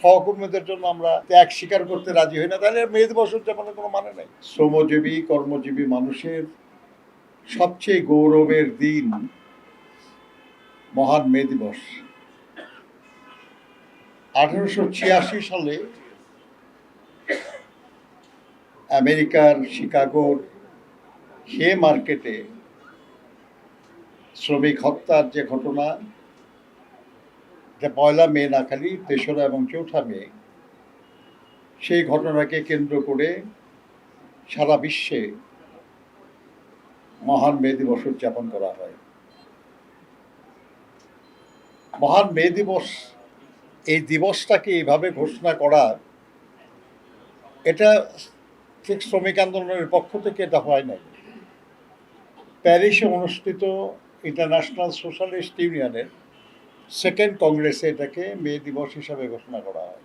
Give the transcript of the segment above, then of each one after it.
সহকর্মীদের জন্য আমরা ত্যাগ স্বীকার করতে রাজি হই না, তাহলে মে দিবস উদযাপনের কোনো মানে নাই। শ্রমজীবী কর্মজীবী মানুষের সবচেয়ে গৌরবের দিন মহান মে দিবস। 1886 সালে আমেরিকার শিকাগোর হে মার্কেটে শ্রমিক হত্যার যে ঘটনা, যে 1 মে না খালি 3রা এবং 4ঠা মে, সেই ঘটনাকে কেন্দ্র করে সারা বিশ্বে মহান মে দিবস উদযাপন করা হয়। মহান মে দিবস, এই দিবসটাকে এইভাবে ঘোষণা করা, এটা ঠিক শ্রমিক আন্দোলনের পক্ষ থেকে এটা হয় নাই। প্যারিসে অনুষ্ঠিত ইন্টারন্যাশনাল সোশ্যালিস্ট ইউনিয়নের 2nd কংগ্রেসে এটাকে মে দিবস হিসাবে ঘোষণা করা হয়।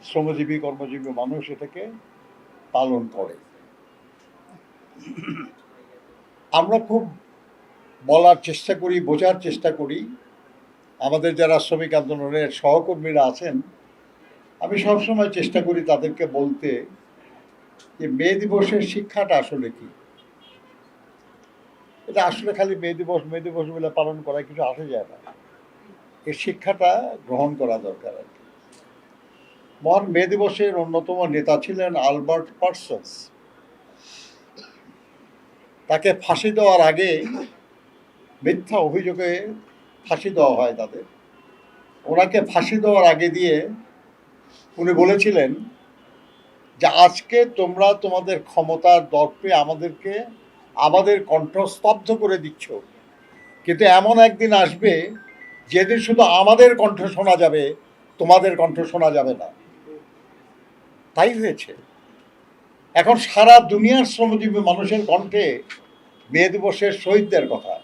শ্রমজীবী কর্মজীবী মানুষ এটাকে পালন করে। আমরা খুব বলার চেষ্টা করি, বোঝার চেষ্টা করি। আমাদের যারা শ্রমিক আন্দোলনের সহকর্মীরা আছেন, আমি সবসময় চেষ্টা করি তাদেরকে বলতে যে মে দিবসের শিক্ষাটা আসলে কি। এটা আসলে খালি মে দিবস বলে পালন করায় কিছু আসে যায় না, এর শিক্ষাটা গ্রহণ করা দরকার আর কি। মহান মে দিবসের অন্যতম নেতা ছিলেন আলবার্ট পার্সন্স। তাকে ফাঁসি দেওয়ার আগে, মিথ্যা অভিযোগে ফাঁসি দেওয়া হয় তাদের, ওনাকে ফাঁসি দেওয়ার আগে দিয়ে উনি বলেছিলেন যে আজকে তোমরা তোমাদের ক্ষমতার দর্পে আমাদেরকে আমাদের কণ্ঠ স্তব্ধ করে দিচ্ছ, কিন্তু এমন একদিন আসবে যেদিন শুধু আমাদের কণ্ঠ শোনা যাবে, তোমাদের কণ্ঠ শোনা যাবে না। তাই হয়েছে। এখন সারা দুনিয়ার শ্রমজীবী মানুষের কণ্ঠে মে দিবসের শহীদদের কথা,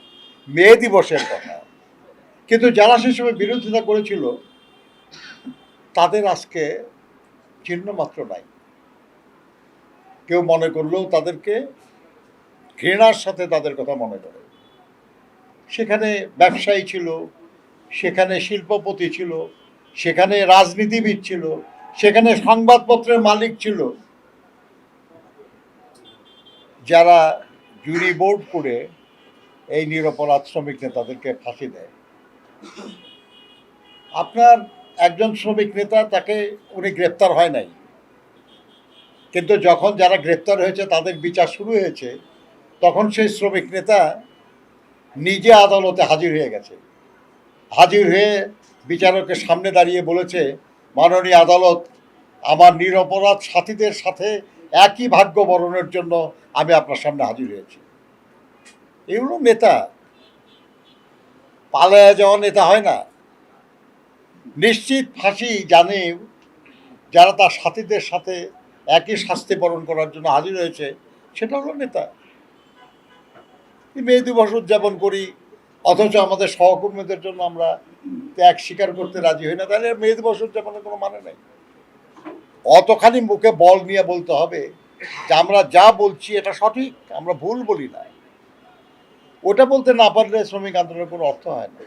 মে দিবসের কথা, কিন্তু যারা সে সময় বিরোধিতা করেছিল তাদের আজকে চিহ্নমাত্র নাই। কেউ মনে করলেও তাদেরকে ঘৃণার সাথে তাদের কথা মনে করে। সেখানে ব্যবসায়ী ছিল, সেখানে শিল্পপতি ছিল, সেখানে রাজনীতিবিদ ছিল, সেখানে সংবাদপত্রের মালিক ছিল, যারা জুরি বোর্ড করে এই নিরপরাধ শ্রমিক নেতাদেরকে ফাঁসি দেয়। আপনার একজন শ্রমিক নেতা, তাকে উনি গ্রেপ্তার হয় নাই, কিন্তু যখন যারা গ্রেপ্তার হয়েছে তাদের বিচার শুরু হয়েছে, তখন সেই শ্রমিক নেতা নিজে আদালতে হাজির হয়ে গেছে। হাজির হয়ে বিচারকের সামনে দাঁড়িয়ে বলেছে, মাননীয় আদালত, আমার নিরপরাধ সাথীদের সাথে একই ভাগ্য বরণের জন্য আমি আপনার সামনে হাজির হয়েছি। এগুলো নেতা, পালায়া যাওয়া নেতা হয় না। নিশ্চিত ফাঁসি জানে যারা তার সাথীদের সাথে একই শাস্তি বরণ করার জন্য হাজির হয়েছে, সেটা হলো নেতা। মে দিবস উদযাপন করি, অথচ আমাদের সহকর্মীদের জন্য আমরা ত্যাগ স্বীকার করতে রাজি হই না, তাহলে মে দিবস উদযাপনের কোনো মানে নেই। অতখানি মুখে বল নিয়ে বলতে হবে যে আমরা যা বলছি এটা সঠিক, আমরা ভুল বলি না। ওটা বলতে না পারলে শ্রমিক আন্দোলনের কোনো অর্থ হয় না।